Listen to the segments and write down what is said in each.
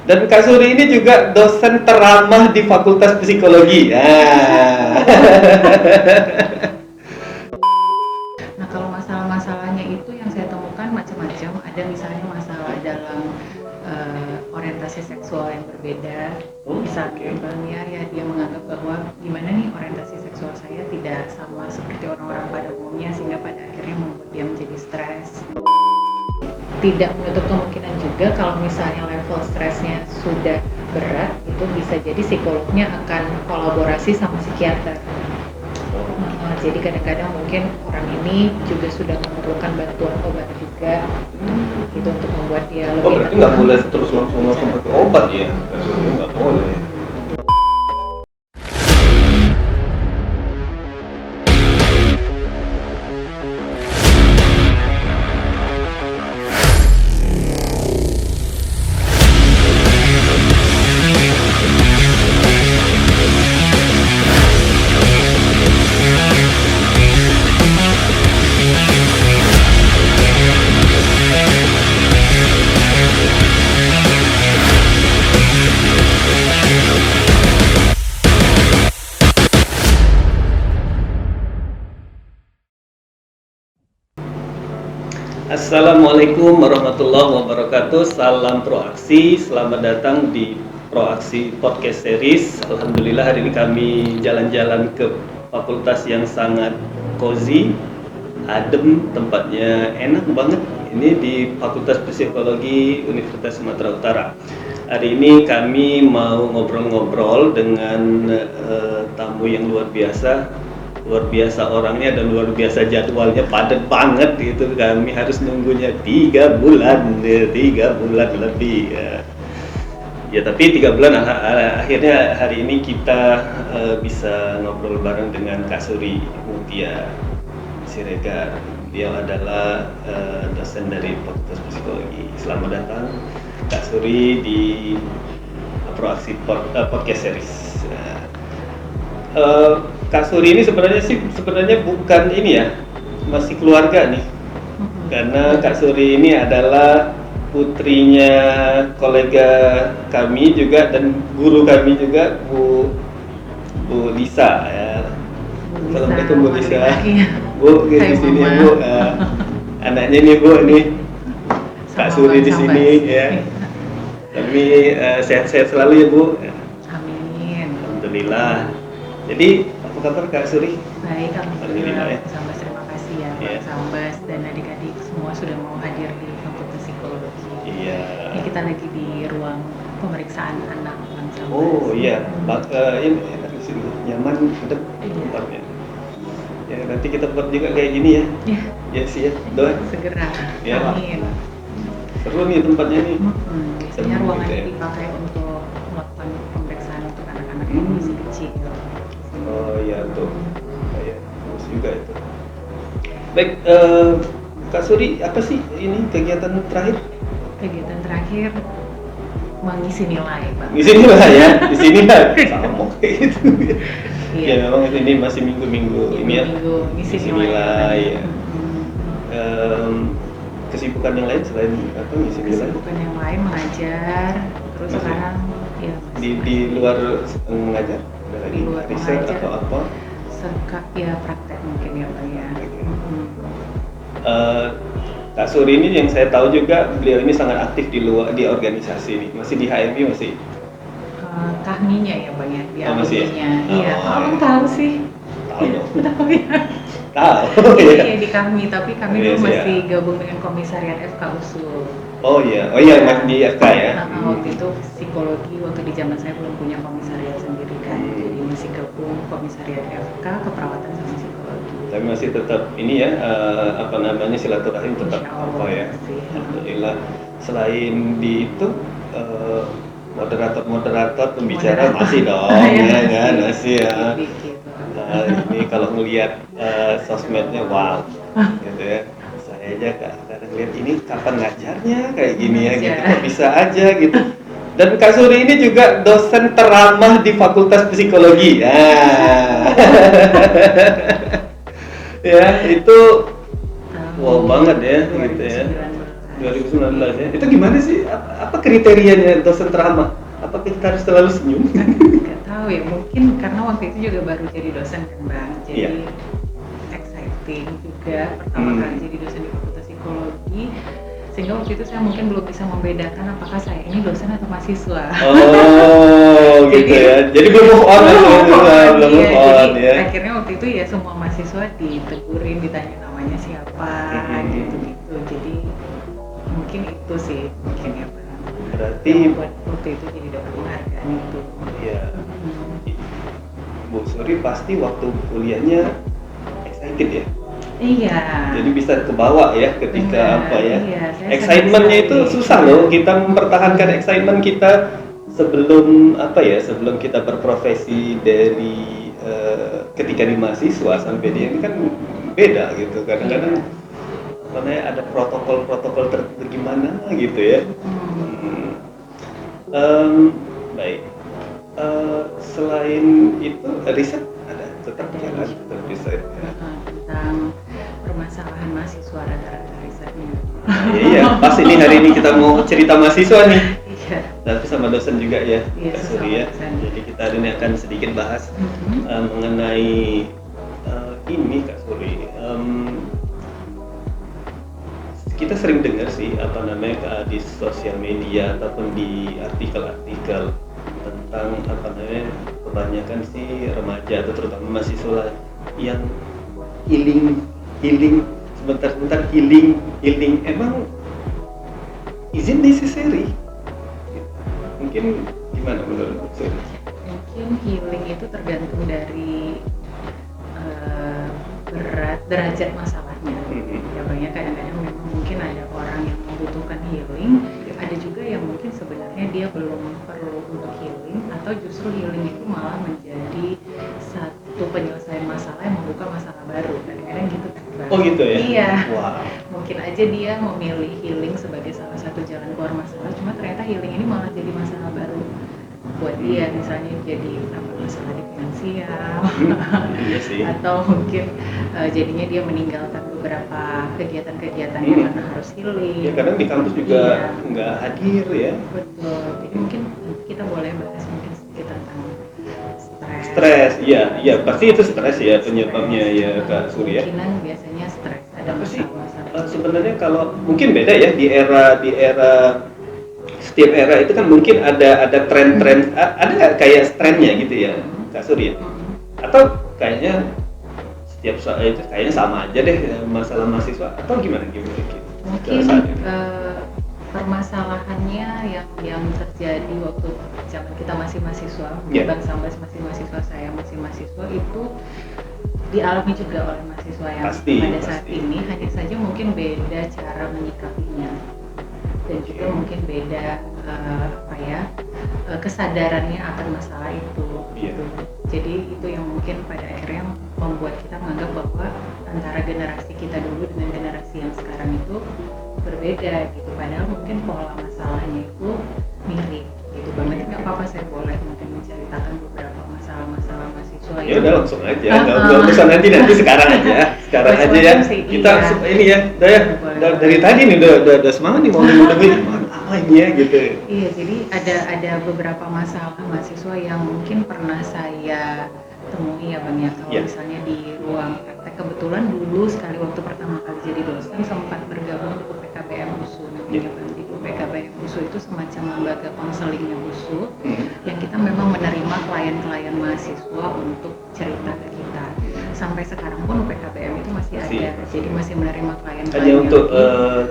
Dan Kak Suri ini juga dosen teramah di Fakultas Psikologi. Nah, kalau masalah-masalahnya itu yang saya temukan macam-macam. Ada misalnya masalah dalam orientasi seksual yang berbeda. Misalnya ya dia menganggap bahwa gimana nih orientasi seksual saya tidak sama seperti orang-orang pada umumnya, sehingga pada akhirnya membuat dia menjadi stres. Tidak menutup kemungkinan juga kalau misalnya level stresnya sudah berat, itu bisa jadi psikolognya akan kolaborasi sama psikiater. Jadi kadang-kadang mungkin orang ini juga sudah memerlukan bantuan obat juga, gitu, untuk membuat dia lebih. Oh, berarti nggak boleh terus langsung pakai obat ya? Nggak boleh. Assalamualaikum warahmatullahi wabarakatuh. Salam Proaksi. Selamat datang di Proaksi Podcast Series. Alhamdulillah hari ini kami jalan-jalan ke fakultas yang sangat cozy, adem, tempatnya enak banget. Ini di Fakultas Psikologi Universitas Sumatera Utara. Hari ini kami mau ngobrol-ngobrol dengan tamu yang luar biasa orangnya dan luar biasa jadwalnya, padat banget gitu. Kami harus nunggunya 3 bulan lebih ya tapi 3 bulan akhirnya hari ini kita bisa ngobrol bareng dengan Kak Suri Mutia Siregar. Dia adalah dosen dari Fakultas Psikologi. Selamat datang Kak Suri di Proaksi Podcast Series. Kak Suri ini sebenarnya bukan ini ya, masih keluarga nih. Karena Kak Suri ini adalah putrinya kolega kami juga dan guru kami juga, Bu Lisa ya. Assalamualaikum Bu Lisa. Bu di sini Bu, anaknya nih Bu nih. Kak Suri di sini ya. Kami sehat-sehat selalu ya Bu. Amin. Alhamdulillah. Jadi apa kabar Kak Suri? Baik, alhamdulillah. Ya. Sambas, terima kasih ya Pak Sambas dan adik-adik semua sudah mau hadir di Fakultas Psikologi. Iya. Ya, kita lagi di ruang pemeriksaan anak Bang Sambas. Oh iya, ini enak di sini, nyaman, sedap tempatnya. Ya nanti kita buat juga kayak gini ya. Iya. Ya sih ya, doa. Segera. Ya. Amin. Seru nih tempatnya nih. Biasanya ruangannya dipakai untuk melakukan pemeriksaan untuk anak-anak yang masih kecil. Oh iya tuh, kayak bagus juga itu. Baik, Kak Suri, apa sih ini kegiatan terakhir? Kegiatan terakhir mengisi nilai, Pak. Di sini lah ya, di sini lah sama kayak gitu. Iya. Ya memang ini masih minggu-minggu ini ya. Ngisi Ngisi nilai. nilai ya. Kesibukan yang lain selain apa ngisi nilai? Kesibukan yang lain mengajar, terus Masih? sekarang ya Di luar mengajar? Ada lagi Di luar riset mengajar. atau apa? ya praktek mungkin ya Pak ya. Kak Suri ini yang saya tahu juga beliau ini sangat aktif di luar di organisasi ini. Masih di HMI masih? Kahminya ya Pak ya, di masih ya? alumninya. Iya, Oh, Abang iya. tahu sih. Tahu dong. Tahu ya. Tahu. Iya, di Kahmi, tapi kami Iya, dulu iya. masih gabung dengan komisariat FK Usul. Oh iya, masih di FK ya. Waktu itu psikologi, waktu di zaman saya belum punya komisariat sendiri kan, jadi masih gabung komisariat FK keperawatan sama psikologi. Tapi masih tetap ini ya, apa namanya, silaturahim tetap Insya Allah, apa ya. masih. Alhamdulillah. Selain di itu moderator pembicara masih dong, ya kan, masih ya. Dikit. Ini kalau ngelihat sosmednya wow, gitu ya. Saya aja kadang lihat ini kapan ngajarnya kayak gini ya, gitu kok bisa aja gitu. Dan Kak Suri ini juga dosen teramah di Fakultas Psikologi. Ya, itu wow banget ya, gitu ya. 2019 ya. Itu gimana sih? Apa kriterianya dosen teramat? Apa kita harus selalu senyum? Nggak tahu ya, mungkin karena waktu itu juga baru jadi dosen kan Bang, jadi Iya. exciting juga pertama kali jadi dosen di Fakultas Psikologi, sehingga waktu itu saya mungkin belum bisa membedakan apakah saya ini dosen atau mahasiswa. Oh, gitu ya. Jadi belum move on ya, belum Iya, move on jadi ya. akhirnya waktu itu ya semua mahasiswa ditegurin, ditanya namanya siapa, gitu-gitu. Jadi mungkin itu sih, mungkin ya Bang. Berarti Yang membuat waktu itu jadi dapat penghargaan itu. ya, Bu Suri pasti waktu kuliahnya excited ya. Iya. Jadi bisa kebawa ya ketika Benar, apa ya. iya, saya Excitementnya sangat itu sekali. susah loh, kita mempertahankan excitement kita sebelum apa ya, sebelum kita berprofesi dari ketika di mahasiswa sampai dia ini kan beda gitu. Kadang-kadang namanya ada protokol-protokol tertentu gimana gitu ya. Baik. Selain itu riset ada tetap jalan tetap riset ya. Tentang permasalahan mahasiswa rata-rata risetnya. Iya, pas ini hari ini kita mau cerita mahasiswa nih. Iya. Tapi sama dosen juga ya, Iya, Kak Suri ya. sama dosen. Jadi kita hari ini akan sedikit bahas mengenai ini Kak Suri. Kita sering dengar sih apa namanya di sosial media ataupun di artikel-artikel tentang apa namanya kebanyakan sih remaja atau terutama mahasiswa yang healing sebentar healing emang is it necessary? Mungkin gimana menurut Suri? Mungkin healing itu tergantung dari berat derajat masalahnya. Ya banyak kadang-kadang memang mungkin ada orang yang membutuhkan healing, ada juga yang mungkin sebenarnya dia belum perlu untuk healing, atau justru healing itu malah menjadi satu penyelesaian masalah yang membuka masalah baru. Kadang-kadang gitu kan Bang. Oh gitu ya? Iya. Wow. Mungkin aja dia memilih healing sebagai salah satu jalan keluar masalah, cuma ternyata healing ini malah jadi masalah baru buat dia, misalnya jadi masalah di finansial Iya sih. atau mungkin jadinya dia meninggalkan beberapa kegiatan-kegiatan yang karena harus healing. Ya kadang di kampus juga nggak hadir ya. Betul, jadi mungkin kita boleh bahas mungkin sedikit tentang Stres, iya pasti itu stres ya penyebabnya ya Kak Suri ya. Kemungkinan biasanya stres, ada Apa sih masalah-masalah. sebenarnya kalau mungkin beda ya di era setiap era itu kan mungkin ada tren-tren, ada nggak kayak trennya gitu ya Kak Suri ya? Atau kayaknya setiap saat itu kayaknya sama aja deh masalah mahasiswa atau gimana gitu? Mungkin permasalahannya yang terjadi waktu zaman kita masih mahasiswa, Bang Sambas masih mahasiswa, saya masih mahasiswa, itu dialami juga oleh mahasiswa yang pada saat ini, hanya saja mungkin beda cara menyikapinya dan juga mungkin beda kesadarannya akan masalah itu. Gitu. Jadi itu yang mungkin pada akhirnya membuat kita menganggap bahwa antara generasi kita dulu dengan generasi yang sekarang itu berbeda gitu, padahal mungkin pola masalahnya itu mirip gitu banget. Nggak apa-apa, saya boleh mungkin menceritakan beberapa masalah mahasiswa. Ya udah langsung aja, nggak usah nanti sekarang aja ya. Kita ini ya, dari tadi nih udah semangat nih mau dengerin apa ini ya gitu. Iya, jadi ada beberapa masalah mahasiswa yang mungkin pernah saya temui ya Bang ya, kalau misalnya di ruang praktek, kebetulan dulu sekali waktu pertama kali jadi dosen sempat bergabung di UPKBM USU namanya Bang. Di UPKBM USU itu semacam lembaga konselingnya USU yang kita memang menerima klien-klien mahasiswa untuk cerita ke kita. Sampai sekarang pun UPKBM itu masih ada, jadi masih menerima klien-klien. Hanya untuk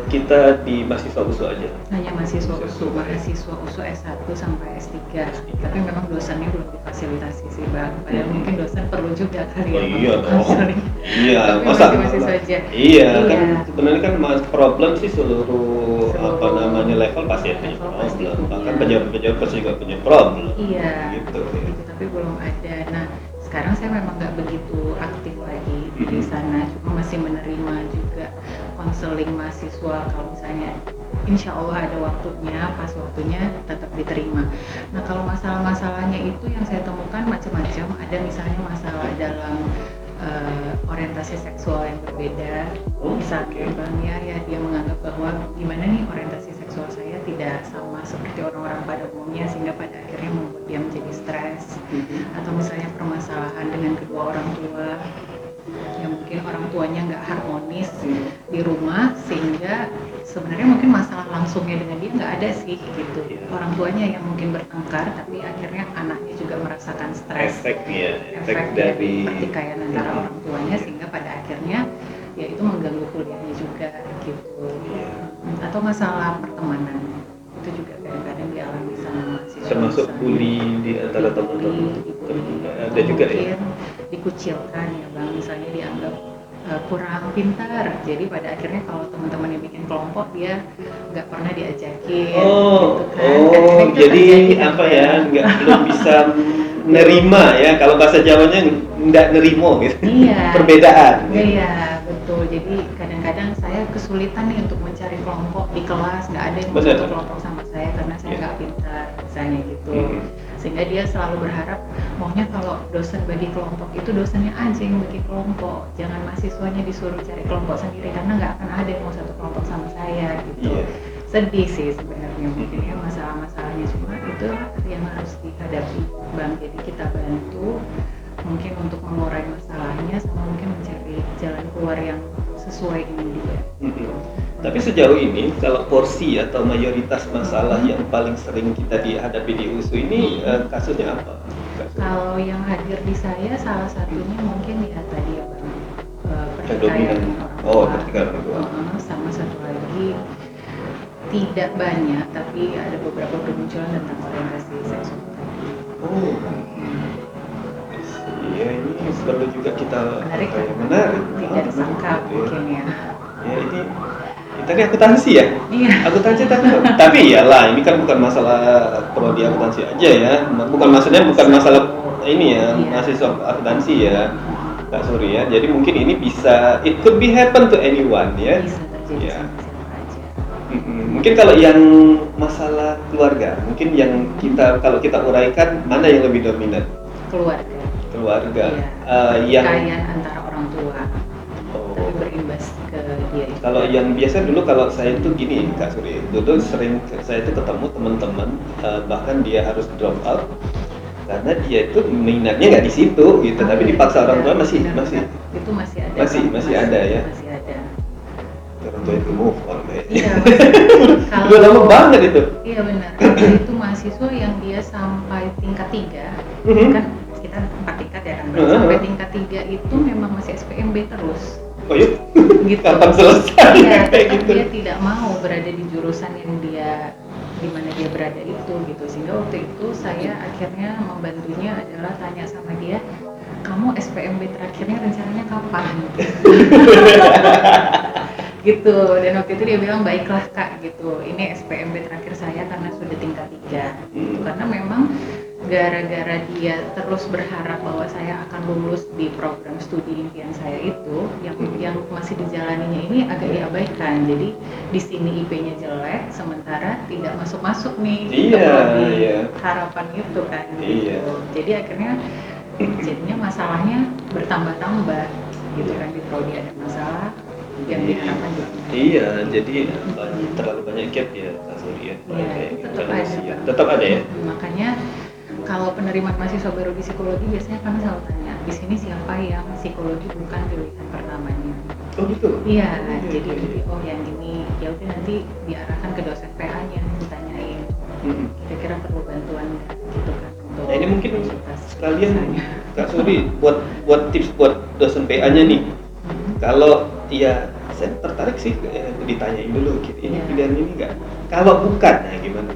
kita di mahasiswa USU aja? Hanya mahasiswa USU S1 sampai S3, tapi memang dosennya belum difasilitasi sih Bang, padahal mungkin dosen perlu juga kali ya. Iya dong. Iya, tapi masih saja. Iya, kan sebenarnya kan problem sih seluruh apa namanya level pasti punya problem, bahkan pejabat pasti juga punya problem. Iya, gitu, tapi belum ada. Nah, sekarang saya memang nggak begitu aktif lagi di sana, cuma masih menerima juga konseling mahasiswa kalau misalnya insya Allah ada waktunya, pas waktunya tetap diterima. Nah, kalau masalah-masalahnya itu yang saya temukan macam-macam, ada misalnya masalah dalam orientasi seksual yang berbeda. Misalnya ya dia menganggap bahwa gimana nih orientasi seksual saya tidak sama seperti orang-orang pada umumnya, sehingga pada akhirnya membuat dia menjadi stres. Atau misalnya permasalahan dengan kedua orang tua, yang mungkin orang tuanya nggak harmonis di rumah, sehingga sebenarnya mungkin masalah langsungnya dengan dia nggak ada sih gitu. Orang tuanya yang mungkin bertengkar, tapi akhirnya anaknya juga merasakan stres. Efek dari pertikaian antara orang tuanya, sehingga pada akhirnya ya itu mengganggu kuliahnya juga gitu. Atau masalah pertemanan itu juga kadang-kadang dialami sama mahasiswa. Termasuk bully di antara teman-teman. Ada juga ya. Dikucilkan ya Bang, misalnya dianggap kurang pintar, jadi pada akhirnya kalau teman-teman yang bikin kelompok dia nggak pernah diajakin. Gitu kan. Jadi apa ya, belum bisa nerima ya, kalau bahasa Jawanya nggak nerimo gitu. Iya. Perbedaan. Iya betul. Jadi kadang-kadang saya kesulitan nih untuk mencari kelompok di kelas, nggak ada yang mau satu kelompok sama saya karena saya nggak pintar misalnya gitu. Sehingga dia selalu berharap maunya kalau dosen bagi kelompok itu dosennya aja yang bagi kelompok, jangan mahasiswanya disuruh cari kelompok sendiri karena nggak akan ada yang mau satu kelompok sama saya gitu. Sedih sih sebenarnya mungkin ya masalah-masalahnya, cuma itu yang harus dihadapi Bang. Jadi kita bantu mungkin untuk mengurai masalahnya, sama mungkin mencari jalan keluar yang sesuai dengan dia. Tapi sejauh ini kalau porsi atau mayoritas masalah yang paling sering kita dihadapi di USU ini kasusnya apa? Kalau yang hadir di saya salah satunya mungkin ya tadi ya Bang, pertikaian orang tua. Sama satu lagi tidak banyak tapi ada beberapa bermunculan tentang orientasi seksual. Iya, ini perlu juga kita menarik. Tidak disangka mungkin ya. Ya ini tadi akuntansi ya? Iya. Akuntansi tapi iyalah, ini kan bukan masalah prodi akuntansi aja ya. Bukan masalah ini ya, mahasiswa akuntansi ya, Kak Suri ya. Jadi mungkin ini bisa, it could be happen to anyone ya. Bisa terjadi sama siapa aja. Mungkin kalau yang masalah keluarga, mungkin yang kalau kita uraikan mana yang lebih dominan? Keluarga. Yang pertikaian antara orang tua. Tapi berimbas ke dia. Kalau yang biasa dulu kalau saya itu gini Kak Suri, dulu sering saya itu ketemu teman-teman bahkan dia harus drop out karena dia itu minatnya nggak di situ gitu, tapi dipaksa orang tua masih itu masih ada. Masih ada ya. Masih ada. Orang tua itu move on ya. Iya. Udah lama banget itu. Iya benar. Itu mahasiswa yang dia sampai tingkat 3 kan kita 4 tingkat ya kan. Sampai tingkat 3 itu memang masih SPMB terus. Oh iya? Gitu. Kapan selesai? Iya, kayak gitu. Dia tidak mau berada di jurusan yang di mana dia berada itu gitu. Sehingga waktu itu saya akhirnya membantunya adalah tanya sama dia, kamu SPMB terakhirnya rencananya kapan? Gitu. Dan waktu itu dia bilang, baiklah Kak gitu, ini SPMB terakhir saya karena sudah tingkat 3 gitu. Karena memang gara-gara dia terus berharap bahwa saya akan lulus di program studi impian saya itu, yang masih dijalaninya ini agak diabaikan. Jadi di sini IP-nya jelek, sementara tidak masuk nih ke prodi harapan itu kan. Gitu. Jadi akhirnya jadinya masalahnya bertambah-tambah gitu kan, di prodi ada masalah yang diharapkan juga. Iya, jadi terlalu banyak gap ya Kak Suri ya. Tetap ada ya. Makanya kalau penerimaan mahasiswa baru di psikologi biasanya kami selalu tanya, di sini siapa yang psikologi bukan pilihan pertamanya? Oh gitu? Iya, jadi yang ini ya udah nanti diarahkan ke dosen PA-nya, ditanyain kira-kira perlu bantuan gitu kan. Nah ini mungkin sekalian Kak Suri buat tips buat dosen PA-nya nih. Kalau ya saya tertarik sih ditanyain dulu gitu, ini pilihan ini enggak? Kalau bukan, nah gimana?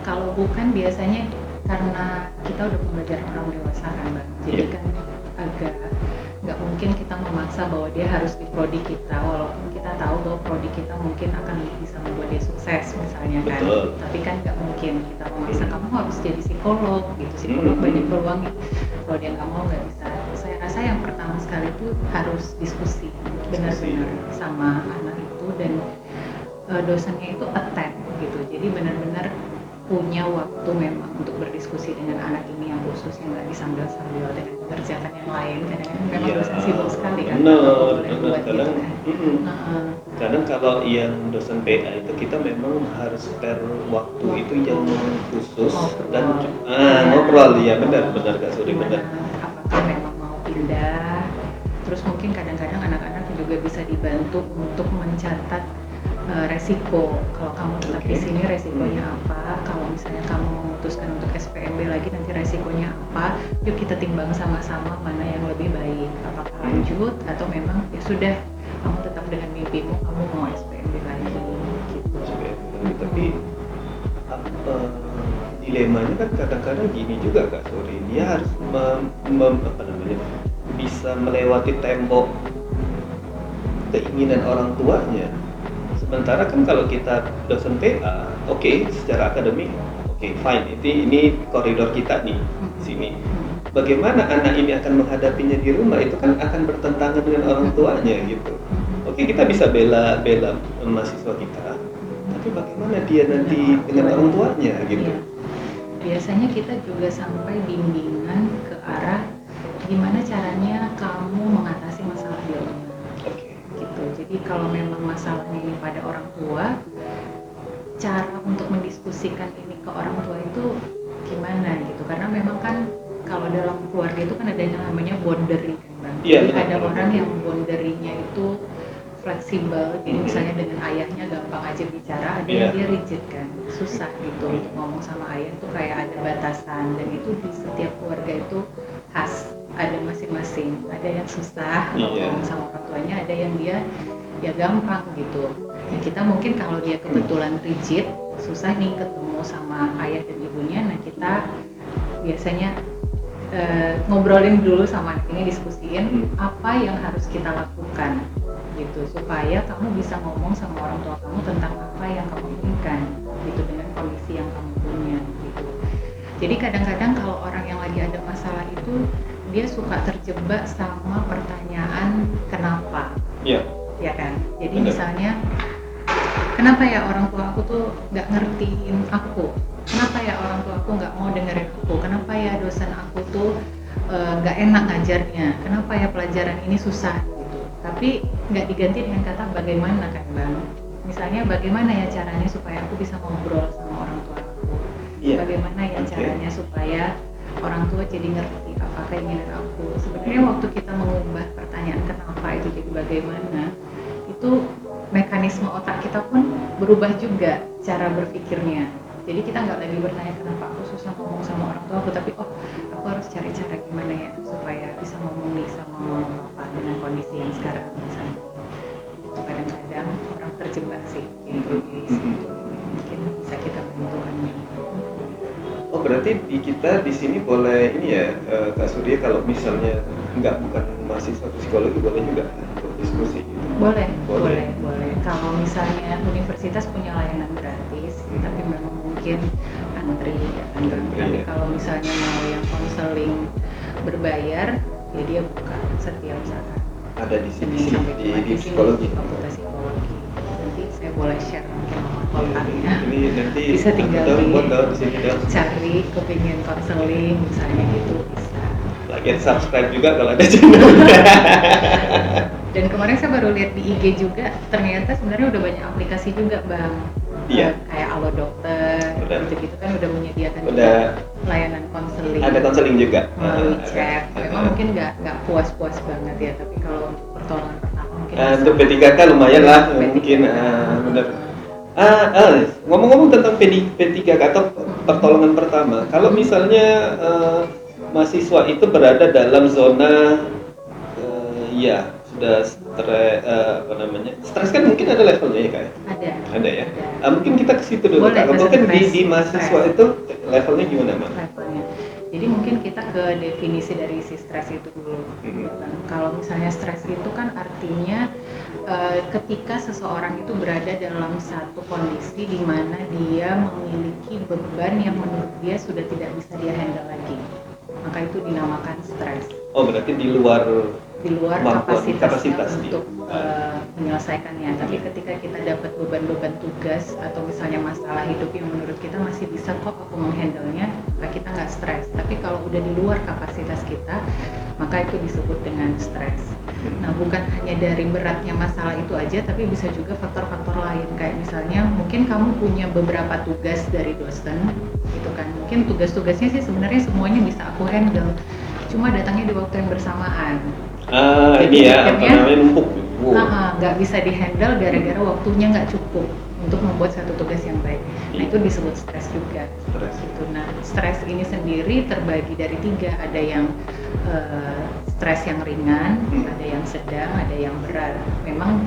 Kalau bukan biasanya karena kita udah belajar orang dewasa kan Bang, jadi kan agak nggak mungkin kita memaksa bahwa dia harus di prodi kita, walaupun kita tahu bahwa prodi kita mungkin akan bisa membuat dia sukses misalnya kan. Tapi kan nggak mungkin kita memaksa kamu harus jadi psikolog gitu, psikolog banyak peluang. Kalau dia nggak mau nggak bisa. Saya rasa yang pertama sekali itu harus diskusi benar-benar sama anak itu, dan dosennya itu attend gitu, jadi benar-benar punya waktu memang untuk berdiskusi dengan anak ini yang khusus, yang nggak disambil-sambil dengan mengerjakan yang lain. Kadang-kadang memang dosen sibuk sekali kan, kalau boleh buat gitu kadang kan. kadang kalau yang dosen PA itu kita memang harus spare waktu itu yang khusus dan ngobrol ya, benar Kak Suri, benar. Apakah memang mau pindah, terus mungkin kadang-kadang anak-anak juga bisa dibantu untuk mencatat resiko. Kalau kamu tetap di sini resikonya apa, kalau misalnya kamu memutuskan untuk SPMB lagi nanti resikonya apa, yuk kita timbang sama-sama mana yang lebih baik, apakah lanjut atau memang ya sudah kamu tetap dengan mimpimu, kamu mau SPMB lagi gitu. Tapi dilemanya kan kadang-kadang gini juga Kak Suri, dia harus bisa melewati tembok keinginan orang tuanya. Sementara kan kalau kita dosen PA, oke, secara akademik, oke, fine, ini koridor kita nih di sini. Bagaimana anak ini akan menghadapinya di rumah itu kan akan bertentangan dengan orang tuanya gitu. Oke, kita bisa bela mahasiswa kita, tapi bagaimana dia nanti dengan orang tuanya gitu. Iya. Biasanya kita juga sampai bimbingan ke arah gimana caranya kamu mengatasi masalah di rumah. Gitu. Jadi kalau memang masalahnya ini pada orang tua, cara untuk mendiskusikan ini ke orang tua itu gimana gitu, karena memang kan kalau dalam keluarga itu kan ada yang namanya boundary kan Bang. Jadi ada orang yang boundary-nya itu fleksibel, jadi misalnya dengan ayahnya gampang aja bicara, ada yang dia rigid kan, susah gitu untuk ngomong sama ayah itu kayak ada batasan, dan itu di setiap keluarga itu khas, ada masing-masing, ada yang susah ngomong sama orang tuanya, ada yang dia ya gampang gitu. Nah, kita mungkin kalau dia kebetulan rigid, susah nih ketemu sama ayah dan ibunya, nah kita biasanya ngobrolin dulu sama anak ini, diskusiin apa yang harus kita lakukan gitu, supaya kamu bisa ngomong sama orang tua kamu tentang apa yang kamu inginkan gitu, dengan kondisi yang kamu punya gitu. Jadi kadang-kadang kalau orang yang lagi ada masalah itu dia suka terjebak sama pertanyaan kenapa. Ya kan. Jadi misalnya kenapa ya orang tua aku tuh nggak ngertiin aku, kenapa ya orang tua aku nggak mau dengerin aku, kenapa ya dosen aku tuh nggak enak ngajarnya, kenapa ya pelajaran ini susah gitu. Tapi nggak diganti dengan kata bagaimana kan Bang. Misalnya bagaimana ya caranya supaya aku bisa ngobrol sama orang tua aku, bagaimana ya caranya supaya orang tua jadi ngerti apa keinginan aku. Sebenarnya waktu kita mengubah pertanyaan kenapa itu jadi bagaimana, itu mekanisme otak kita pun berubah juga cara berpikirnya. Jadi kita nggak lagi bertanya kenapa aku susah ngomong sama orang tua aku, tapi aku harus cari cara gimana ya supaya bisa ngomong nih sama mama papa dengan kondisi yang sekarang misalnya. Itu kadang-kadang orang terjebak sih gitu, mungkin bisa kita bantukan. Oh berarti kita di sini boleh ini ya Kak Surya, kalau misalnya bukan mahasiswa psikologi boleh juga untuk diskusi gitu? Boleh. Kalau misalnya universitas punya layanan gratis, tapi memang mungkin antri. Tapi kalau misalnya mau yang konseling berbayar, ya dia buka setiap saat. Ada di sini di psikologi. Fakultas psikologi. Nanti saya boleh share mungkin kontaknya. Ini nanti bisa tinggal di sini cari kepingin konseling misalnya gitu bisa. Lagi subscribe juga kalau ada channelnya. Dan kemarin saya baru lihat di IG juga, ternyata sebenarnya udah banyak aplikasi juga Bang. Iya. Kayak Alo Dokter, gitu-gitu kan udah menyediakan juga layanan konseling. Ada konseling juga. Melalui chat. Memang mungkin nggak puas-puas banget ya, tapi kalau untuk pertolongan pertama mungkin. Untuk P3K lumayan lah, mungkin benar. Ngomong-ngomong tentang P3K atau pertolongan pertama, kalau misalnya mahasiswa itu berada dalam zona sudah stres kan mungkin ada levelnya ya Kak? Ada ya. Mungkin kita ke situ dulu Kak. Mungkin di mahasiswa itu levelnya gimana Mak? Levelnya. Jadi mungkin kita ke definisi dari si stres itu dulu. Kalau misalnya stres itu kan artinya ketika seseorang itu berada dalam satu kondisi di mana dia memiliki beban yang menurut dia sudah tidak bisa dia handle lagi, maka itu dinamakan stres. Oh berarti di luar di luar Kemampuan, kapasitasnya kapasitas dia. untuk menyelesaikannya. Tapi ketika kita dapat beban-beban tugas atau misalnya masalah hidup yang menurut kita masih bisa kok aku menghandlenya, maka kita nggak stres. Tapi kalau udah di luar kapasitas kita, maka itu disebut dengan stres. Nah, bukan hanya dari beratnya masalah itu aja, tapi bisa juga faktor-faktor lain. Kayak misalnya mungkin kamu punya beberapa tugas dari dosen, gitu kan. Mungkin tugas-tugasnya sih sebenarnya semuanya bisa aku handle, cuma datangnya di waktu yang bersamaan. Ini ya, apa namanya, numpuk. Nggak bisa dihandle gara-gara waktunya nggak cukup untuk membuat satu tugas yang baik. Nah, itu disebut stres juga. Stres. Gitu. Nah, stres ini sendiri terbagi dari 3. Ada yang stres yang ringan, ada yang sedang, ada yang berat. Memang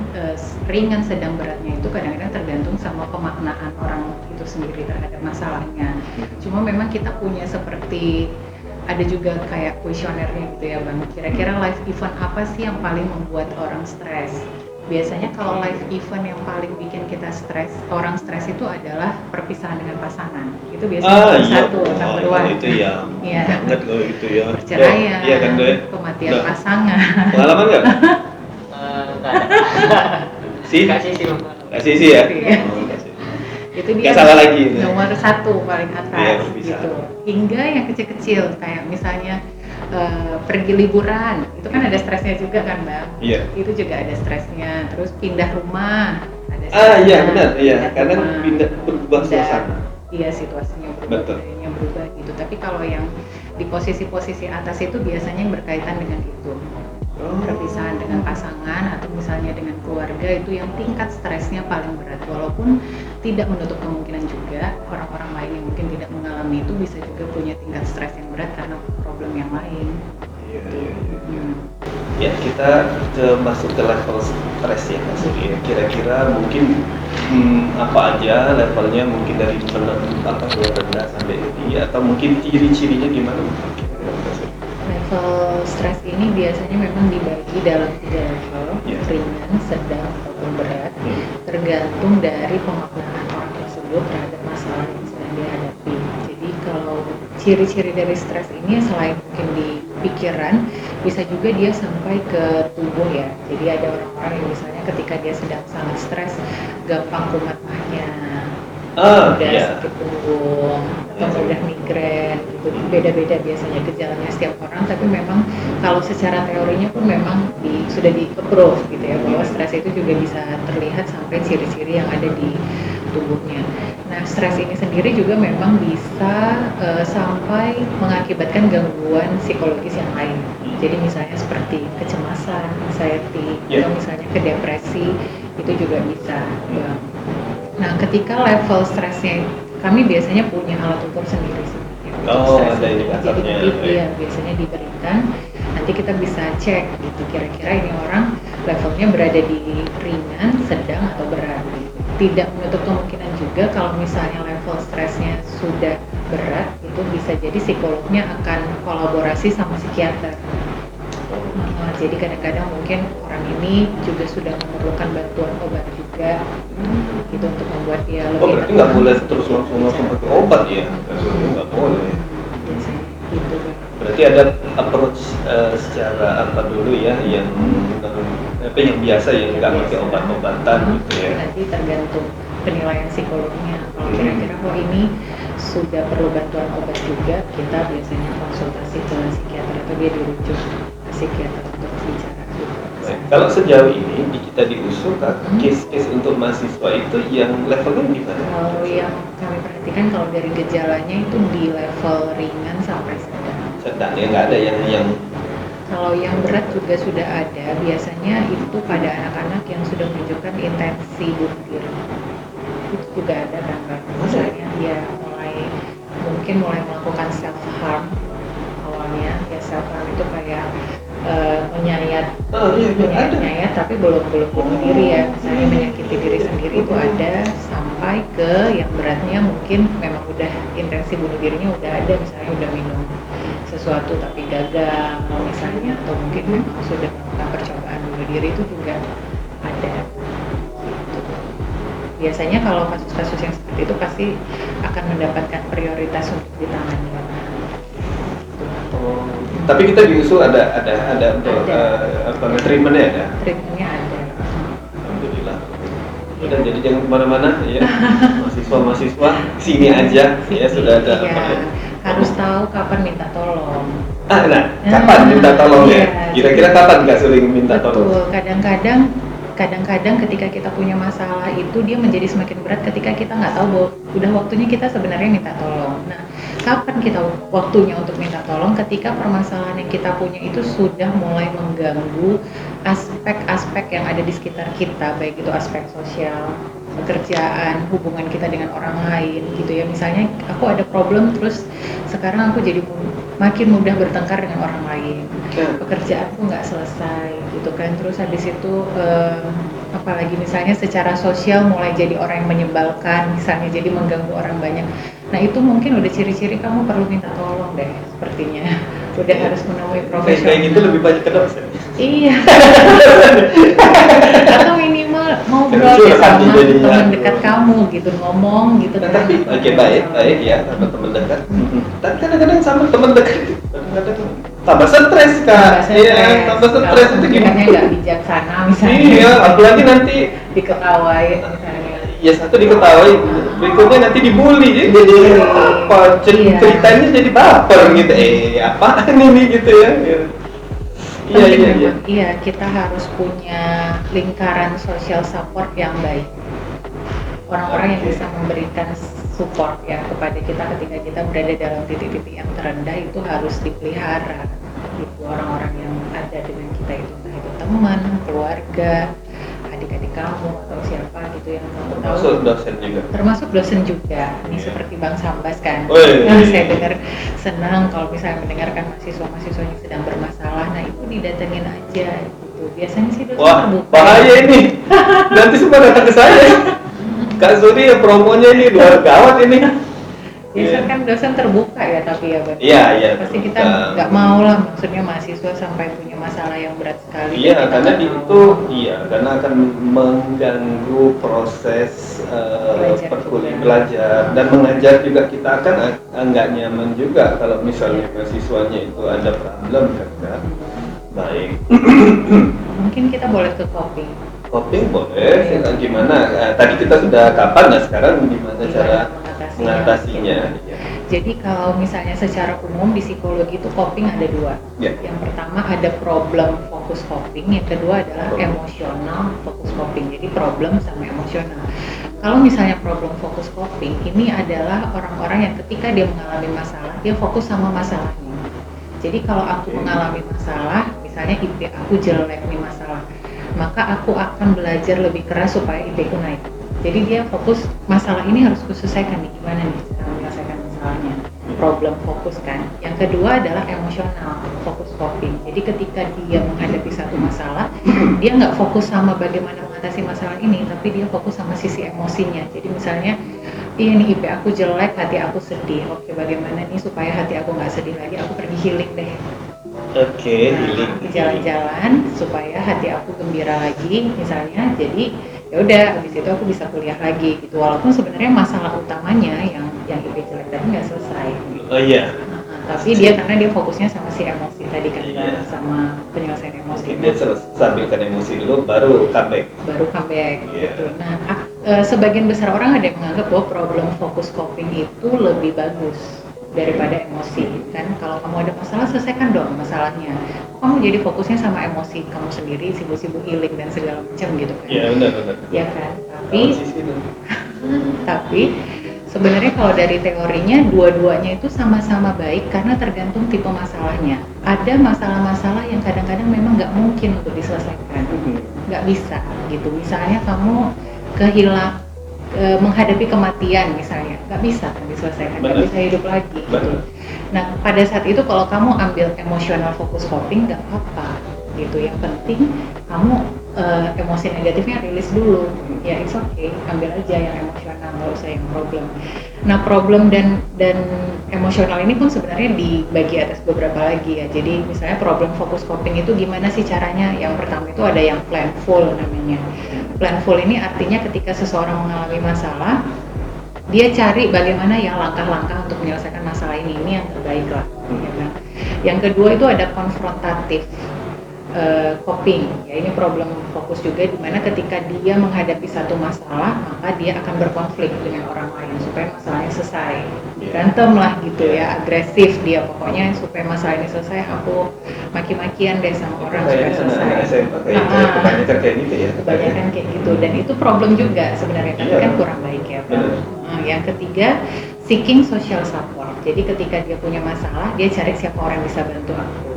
ringan, sedang, beratnya itu kadang-kadang tergantung sama pemaknaan orang itu sendiri terhadap masalahnya. Cuma memang kita punya seperti ada juga kayak kuesionernya gitu ya Bang. Kira-kira live event apa sih yang paling membuat orang stres? Biasanya kalau live event yang paling bikin kita stres, orang stres itu adalah perpisahan dengan pasangan. Itu biasanya nomor satu, number one. Itu ya, banget loh itu ya. Perceraian, Iya kan Doy? kematian pasangan. Pengalaman nggak? Nggak ada. Kak Sisi ya? Iya. Itu dia Nggak salah lagi. nomor 1 paling atas Iya, bisa. gitu. Hingga yang kecil-kecil kayak misalnya pergi liburan, itu kan ada stresnya juga kan Bang. Iya. Itu juga ada stresnya. Terus pindah rumah, ada stresnya. Iya benar, iya. Karena pindah berubah suasana. Iya, situasinya berubah, Betul. budayanya berubah gitu. Tapi kalau yang di posisi-posisi atas itu biasanya yang berkaitan dengan itu. Perpisahan dengan pasangan atau misalnya dengan keluarga, itu yang tingkat stresnya paling berat. Walaupun tidak menutup kemungkinan juga orang-orang lain yang mungkin tidak mengalami itu bisa juga punya tingkat stres yang berat karena problem yang lain. Iya. Ya, kita masuk ke level stres ya Mas. Ya, kira-kira mungkin apa aja levelnya, mungkin dari rendah sampai tinggi, atau mungkin ciri-cirinya gimana? Level stres ini biasanya memang dibagi dalam 3 level, ringan, sedang, ataupun berat, tergantung dari pemaknaan orang tersebut terhadap masalah yang sedang dihadapi. Jadi kalau ciri-ciri dari stres ini selain mungkin di pikiran, bisa juga dia sampai ke tubuh ya. Jadi ada orang-orang yang misalnya ketika dia sedang sangat stres, gampang kumat mahnya, mudah sakit punggung, atau mudah migrain gitu. Beda-beda biasanya gejalanya setiap orang, tapi memang kalau secara teorinya pun memang sudah di-approve gitu ya, bahwa stres itu juga bisa terlihat sampai ciri-ciri yang ada di tubuhnya. Nah, stres ini sendiri juga memang bisa sampai mengakibatkan gangguan psikologis yang lain. Jadi misalnya seperti kecemasan, anxiety, atau misalnya ke depresi, itu juga bisa. Nah, ketika level stresnya, kami biasanya punya alat ukur sendiri sih. Ada indikatornya. Jadi biasanya diberikan, nanti kita bisa cek gitu, kira-kira ini orang levelnya berada di ringan, sedang, atau berat. Tidak menutup kemungkinan juga kalau misalnya level stresnya sudah berat, itu bisa jadi psikolognya akan kolaborasi sama psikiater. Jadi kadang-kadang mungkin orang ini juga sudah memerlukan bantuan obat juga, gitu, untuk membuat dia lebih. Berarti nggak boleh terus langsung pakai obat ya? Nggak boleh. Biasanya gitu. Berarti ada approach secara apa dulu ya, yang biasa yang nggak pakai obat-obatan gitu ya? Nanti tergantung penilaian psikolognya. Kalau kira-kira ini sudah perlu bantuan obat juga, kita biasanya konsultasi ke psikiater atau dia dirujuk ke psikiater untuk bicara. Baik. Kalau sejauh ini kita diusulkan case-case untuk mahasiswa itu yang levelnya gimana? Kalau yang kami perhatikan, kalau dari gejalanya itu di level ringan sampai sedang. Sedang ya, nggak ada yang Kalau yang berat juga sudah ada, biasanya itu pada anak-anak yang sudah menunjukkan intensi bunuh diri. Itu juga ada kan, misalnya dia mungkin mulai melakukan self harm awalnya. Ya, self harm itu kayak menyayat, tapi belum bunuh diri ya, misalnya menyakiti diri sendiri itu ada, sampai ke yang beratnya mungkin memang udah intensi bunuh dirinya udah ada, misalnya udah minum sesuatu tapi gagal misalnya, atau mungkin memang sudah melakukan percobaan bunuh diri, itu juga ada. Biasanya kalau kasus-kasus yang seperti itu pasti akan mendapatkan prioritas untuk ditangani. Tapi kita di USU ada untuk treatmentnya ada. Treatmentnya ada. Alhamdulillah. Udah jadi jangan kemana-mana ya. Mahasiswa sini aja ya sudah ada. Iya. Harus tahu kapan minta tolong. Kapan minta tolong ya? Kira-kira kapan Kak Suling minta tolong? Betul. Kadang-kadang ketika kita punya masalah itu dia menjadi semakin berat ketika kita nggak tahu bahwa udah waktunya kita sebenarnya minta tolong. Nah, kapan kita waktunya untuk minta tolong? Ketika permasalahan yang kita punya itu sudah mulai mengganggu aspek-aspek yang ada di sekitar kita, baik itu aspek sosial, pekerjaan, hubungan kita dengan orang lain gitu ya. Misalnya aku ada problem terus sekarang aku jadi makin mudah bertengkar dengan orang lain, pekerjaanku nggak selesai gitu kan. Terus habis itu apalagi misalnya secara sosial mulai jadi orang yang menyebalkan, misalnya jadi mengganggu orang banyak. Nah itu mungkin udah ciri-ciri kamu perlu minta tolong deh sepertinya. Udah harus menemui profesional. Kayak gitu lebih banyak ke dosen. Iya. Atau minimal mau ngobrol sama teman dekat kamu gitu, ngomong gitu. Nah, tapi baik ya sama teman dekat. Tapi kadang-kadang sama teman dekat kadang-kadang tambah stres Kak. Iya, tambah stres itu gimana? Nggak bijaksana misalnya. Iya, apalagi nanti diketawain misalnya. Ya satu diketawain, berikutnya nanti dibully jadi apa? Ceritanya jadi baper gitu. Apaan ini gitu ya? Iya, kita harus punya lingkaran sosial support yang baik. Orang-orang yang bisa memberikan support ya kepada kita ketika kita berada dalam titik-titik yang terendah itu harus dipelihara. Gitu, orang-orang yang ada dengan kita itu, entah itu teman, keluarga, adik-adik kamu atau siapa gitu yang kamu tahu. Termasuk dosen juga. Termasuk dosen juga. Ini seperti Bang Sambas kan. Saya dengar senang kalau misalnya mendengarkan mahasiswa-mahasiswa yang sedang bermasalah. Nah itu didatengin aja gitu. Biasanya sih dosen terbuka. Bahaya ini. Nanti semua datang ke saya. Kak Suri ya promonya ini luar gawat ini. Biasanya kan dosen terbuka ya tapi ya Bang. Iya. Pasti kita nggak mau lah maksudnya mahasiswa sampai punya masalah yang berat sekali. Iya, karena karena akan mengganggu proses belajar dan mengajar juga. Kita akan nggak nyaman juga kalau misalnya mahasiswanya itu ada problem kan. Baik. Mungkin kita boleh ke coping. Coping boleh. Gimana? Tadi kita sudah kapan? Nah sekarang gimana cara mengatasinya? Jadi kalau misalnya secara umum di psikologi itu coping ada dua. Yang pertama ada problem fokus coping, yang kedua adalah emosional fokus coping. Jadi problem sama emosional. Kalau misalnya problem fokus coping ini adalah orang-orang yang ketika dia mengalami masalah, dia fokus sama masalahnya. Jadi kalau aku mengalami masalah, misalnya IP aku jelek nih masalah, maka aku akan belajar lebih keras supaya IP ku naik. Jadi dia fokus masalah ini harus kuselesaikan nih, gimana nih cara menyelesaikan masalahnya. Problem fokus kan. Yang kedua adalah emosional fokus coping. Jadi ketika dia menghadapi satu masalah, dia nggak fokus sama bagaimana mengatasi masalah ini, tapi dia fokus sama sisi emosinya. Jadi misalnya, ini IP aku jelek, hati aku sedih. Oke, bagaimana nih supaya hati aku nggak sedih lagi? Aku pergi healing deh. Healing. Jalan-jalan supaya hati aku gembira lagi, misalnya. Jadi ya udah, habis itu aku bisa kuliah lagi gitu. Walaupun sebenarnya masalah utamanya yang IP jelek tadi nggak selesai. Oh iya. Tapi dia karena dia fokusnya sama si emosi tadi kan, sama penyelesaian emosi. Dia sambilkan emosi dulu, baru comeback. Gitu. Nah, sebagian besar orang ada yang menganggap bahwa problem fokus coping itu lebih bagus daripada emosi kan. Kalau kamu ada masalah, selesaikan dong masalahnya. Kamu jadi fokusnya sama emosi kamu sendiri, sibuk-sibuk healing dan segala macam gitu kan. Iya benar. Iya kan. Tapi sebenarnya kalau dari teorinya dua-duanya itu sama-sama baik karena tergantung tipe masalahnya. Ada masalah-masalah yang kadang-kadang memang nggak mungkin untuk diselesaikan, nggak bisa gitu. Misalnya kamu menghadapi kematian misalnya, nggak bisa diselesaikan, nggak bisa hidup lagi gitu. Nah pada saat itu kalau kamu ambil emosional fokus coping nggak apa-apa gitu. Yang penting kamu emosi negatifnya rilis dulu, ya it's okay, ambil aja yang emosional, nggak usah yang problem. Nah problem dan emosional ini pun sebenarnya dibagi atas beberapa lagi ya. Jadi misalnya problem fokus coping itu gimana sih caranya? Yang pertama itu ada yang planful namanya. Planful ini artinya ketika seseorang mengalami masalah, dia cari bagaimana yang langkah-langkah untuk menyelesaikan masalah ini yang terbaik lah. Ya kan? Yang kedua itu ada konfrontatif coping, ya ini problem fokus juga, dimana ketika dia menghadapi satu masalah maka dia akan berkonflik dengan orang lain supaya masalahnya selesai, berantem lah gitu ya, agresif dia pokoknya supaya masalah ini selesai, aku maki-makian deh sama orang supaya selesai. Kebanyakan kayak gitu ya. Kebanyakan kayak gitu, dan itu problem juga sebenarnya, tapi kan kurang baik ya Pak. Yang ketiga, seeking social support. Jadi ketika dia punya masalah, dia cari siapa orang yang bisa bantu aku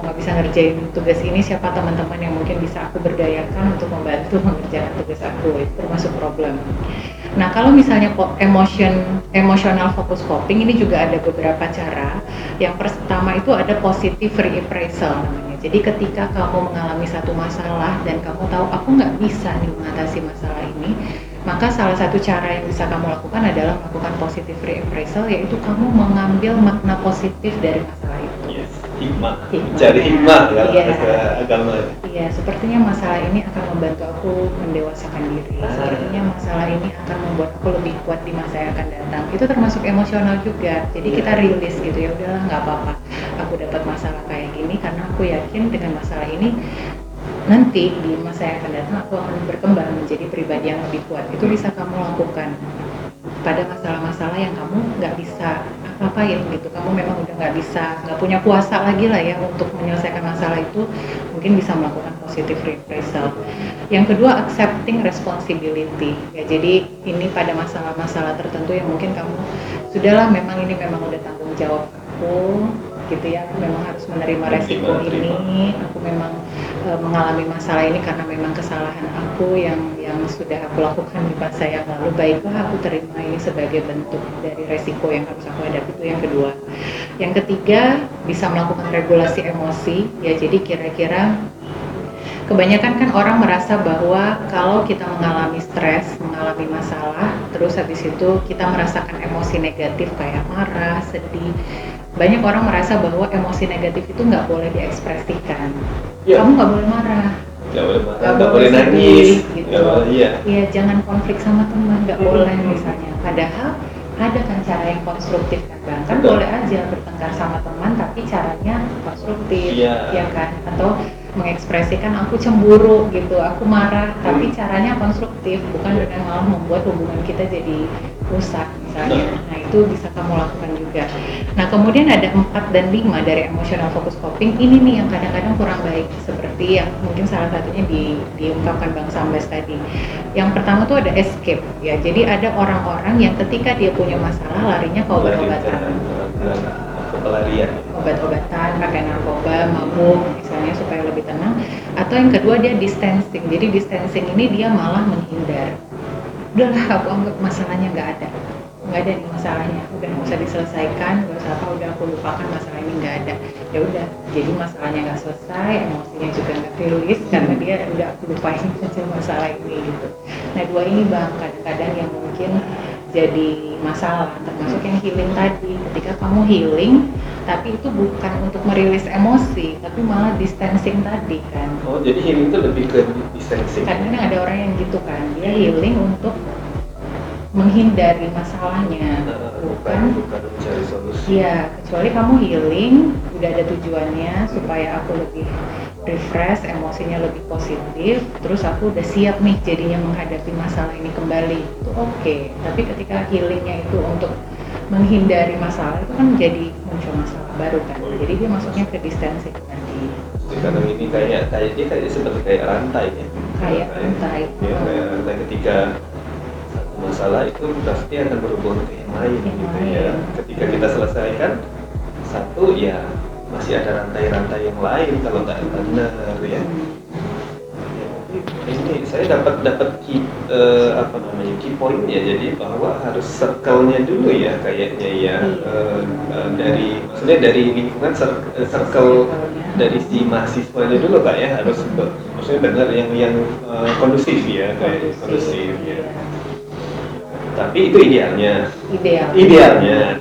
nggak bisa ngerjain tugas ini, siapa teman-teman yang mungkin bisa aku berdayakan untuk membantu mengerjakan tugas aku, itu termasuk problem. Nah kalau misalnya emotional focus coping, ini juga ada beberapa cara. Yang pertama itu ada positive reappraisal namanya. Jadi ketika kamu mengalami satu masalah dan kamu tahu aku nggak bisa nih mengatasi masalah ini, maka salah satu cara yang bisa kamu lakukan adalah melakukan positive reappraisal, yaitu kamu mengambil makna positif dari masalah itu. Hikmah. Cari hikmah kalau agama. Iya, sepertinya masalah ini akan membantu aku mendewasakan diri. Sepertinya masalah ini akan membuat aku lebih kuat di masa yang akan datang. Itu termasuk emosional juga. Jadi kita rilis gitu, ya udahlah nggak apa-apa. Aku dapat masalah kayak gini karena aku yakin dengan masalah ini nanti di masa yang akan datang aku akan berkembang menjadi pribadi yang lebih kuat. Itu bisa kamu lakukan pada masalah-masalah yang kamu nggak bisa apa-apain gitu, kamu memang udah nggak bisa, nggak punya kuasa lagi lah ya untuk menyelesaikan masalah itu, mungkin bisa melakukan positive reappraisal. Yang kedua, accepting responsibility ya, jadi ini pada masalah-masalah tertentu yang mungkin kamu sudahlah, memang ini memang udah tanggung jawab aku gitu ya, aku memang harus menerima resiko ini, aku memang mengalami masalah ini karena memang kesalahan aku yang sudah aku lakukan di masa yang lalu, baiklah aku terima ini sebagai bentuk dari resiko yang harus aku hadapi. Itu yang kedua. Yang ketiga, bisa melakukan regulasi emosi ya, jadi kira-kira kebanyakan kan orang merasa bahwa kalau kita mengalami stres, mengalami masalah, terus habis itu kita merasakan emosi negatif kayak marah, sedih, banyak orang merasa bahwa emosi negatif itu nggak boleh diekspresikan. Kamu nggak boleh marah, nggak boleh nangis gitu. Iya, jangan konflik sama teman, nggak boleh misalnya. Padahal ada kan cara yang konstruktif kan boleh aja bertengkar sama teman tapi caranya konstruktif, ya kan, atau mengekspresikan aku cemburu gitu, aku marah, tapi caranya konstruktif, bukan dengan malah membuat hubungan kita jadi rusak misalnya. Nah itu bisa kamu lakukan juga. Nah kemudian ada 4 dan 5 dari emotional focus coping ini nih yang kadang-kadang kurang baik, seperti yang mungkin salah satunya diungkapkan Bang Sambas tadi. Yang pertama tuh ada escape ya, jadi ada orang-orang yang ketika dia punya masalah larinya ke obat-obatan, pelarian, obat-obatan, pakai narkoba, mabuk misalnya supaya lebih tenang. Atau yang kedua dia distancing, jadi distancing ini dia malah menghindar, udahlah aku anggap masalahnya nggak ada nih masalahnya, udah nggak usah diselesaikan, nggak usah apa, udah aku lupakan masalah ini, nggak ada, ya udah, jadi masalahnya nggak selesai, emosinya juga nggak rilis karena dia udah aku lupain aja masalah ini gitu. Nah dua ini Bang kadang-kadang yang mungkin jadi masalah, termasuk yang healing tadi. Ketika kamu healing tapi itu bukan untuk merilis emosi tapi malah distancing tadi kan. Oh jadi healing itu lebih ke distancing. Kadang ada orang yang gitu kan, dia healing untuk menghindari masalahnya, bukan mencari solusi. Iya, kecuali kamu healing udah ada tujuannya supaya aku lebih refresh, emosinya lebih positif, terus aku udah siap nih jadinya menghadapi masalah ini kembali, itu oke. Tapi ketika healingnya itu untuk menghindari masalah, itu kan jadi muncul masalah baru kan, jadi dia masuknya ke distancing tadi. Karena ini kayak seperti kayak rantai ya. Kayak rantai. Ya, kayak rantai, ketika masalah itu pasti akan berhubungan ke yang lain gitu ya. Ketika kita selesaikan satu, ya masih ada rantai-rantai yang lain kalau nggak benar ya. Ini saya dapat key key point ya, jadi bahwa harus circle-nya dulu ya kayaknya ya, dari lingkungan circle dari si mahasiswanya dulu Kak ya, harus maksudnya benar yang kondusif ya, kayak kondusif ya. Tapi itu idealnya,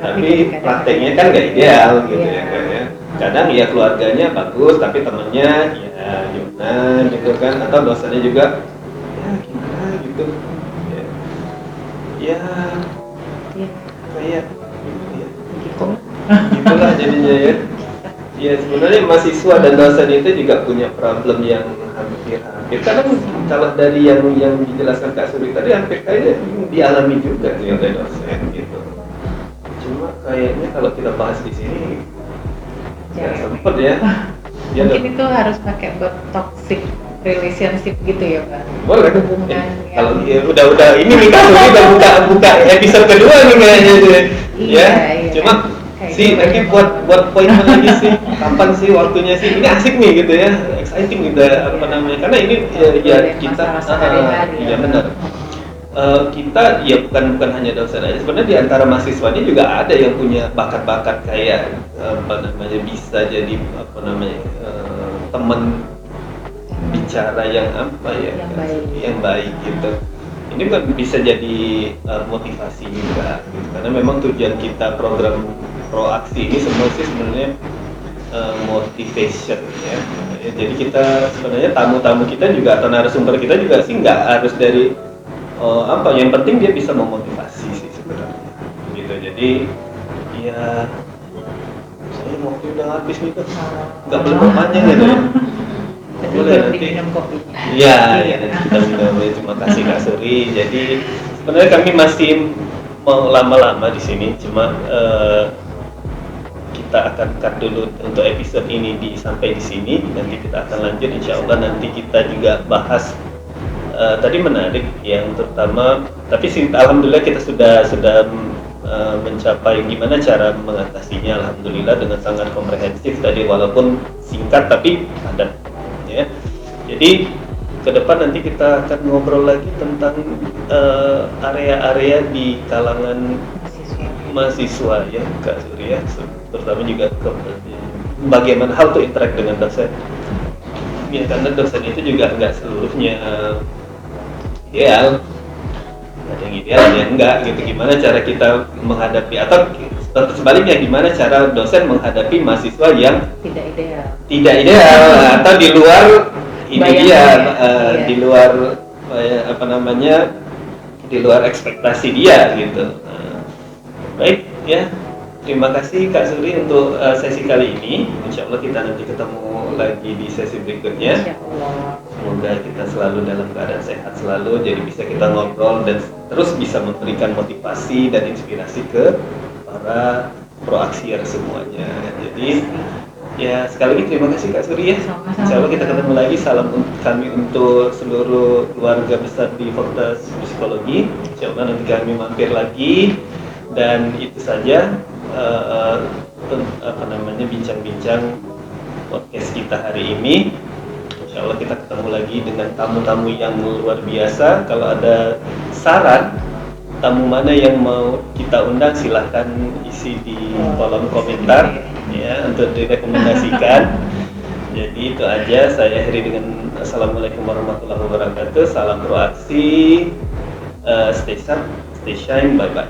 tapi prakteknya kan nggak ideal gitu ya kan ya. Kadang ya keluarganya bagus, tapi temennya ya gimana gitu kan, atau dosennya juga ya gimana gitu ya kayak gitu ya, gitulah jadinya ya. Ya sebenarnya mahasiswa dan dosen itu juga punya problem yang hampir karena kalau dari yang dijelaskan Kak Suri tadi hampir kayaknya dialami juga nih oleh dosen gitu. Cuma kayaknya kalau kita bahas di sini ya sempet ya. Mungkin itu harus pakai buat toxic relationship gitu ya Pak. Boleh. Hubungan Kalau udah ini nih Kak Suri udah buka episode kedua nih kayaknya ya. Iya. Cuma sih nanti buat poin lagi sih kapan sih waktunya sih ini asik nih gitu ya, exciting gitu apa namanya, karena ini ya kita ya benar. Kita ya bukan hanya dosen aja, sebenarnya di antara mahasiswanya juga ada yang punya bakat-bakat kayak apa namanya, bisa jadi apa namanya teman bicara yang apa ya, yang baik gitu. Ini kan bisa jadi motivasi juga gitu. Karena memang tujuan kita program Proaksi ini semua sih sebenarnya motivation ya. Jadi kita sebenarnya tamu-tamu kita juga atau narasumber kita juga sih nggak harus dari apa, yang penting dia bisa memotivasi sih sebenarnya gitu. Jadi ya saya waktu udah habis nih tuh, nggak boleh panjang gitu ya. Boleh nanti minum kopinya. Iya, nanti kita minum. Terima kasih Kak Suri. Jadi sebenarnya kami masih mau lama-lama di sini, cuma kita akan cut dulu untuk episode ini sampai di sini. Nanti kita akan lanjut, insya Allah nanti kita juga bahas tadi menarik yang terutama, tapi sih alhamdulillah kita sudah mencapai gimana cara mengatasinya, alhamdulillah dengan sangat komprehensif tadi, walaupun singkat tapi padat ya. Jadi ke depan nanti kita akan ngobrol lagi tentang area-area di kalangan mahasiswa ya Kak Suri ya, terutama juga bagaimana how to interact dengan dosen ya, karena dosen itu juga nggak seluruhnya ideal, ada yang ideal ada yang enggak gitu. Gimana cara kita menghadapi, atau sebaliknya gimana cara dosen menghadapi mahasiswa yang tidak ideal atau di luar ini dia di luar apa namanya, di luar ekspektasi dia gitu. Baik ya, terima kasih Kak Suri untuk sesi kali ini. Insya Allah kita nanti ketemu lagi di sesi berikutnya. Semoga kita selalu dalam keadaan sehat selalu, jadi bisa kita ngobrol dan terus bisa memberikan motivasi dan inspirasi ke para proaksier semuanya. Jadi ya sekali lagi terima kasih Kak Suri ya. Insya Allah kita ketemu lagi. Salam kami untuk seluruh keluarga besar di Fakultas Psikologi. Insya Allah nanti kami mampir lagi. Dan itu saja apa namanya, bincang-bincang podcast kita hari ini. Insya Allah kita ketemu lagi dengan tamu-tamu yang luar biasa. Kalau ada saran tamu mana yang mau kita undang, silahkan isi di kolom komentar ya untuk direkomendasikan. Jadi itu aja, saya akhiri dengan assalamualaikum warahmatullahi wabarakatuh. Salam proaksi, stay safe, stay shine, bye bye.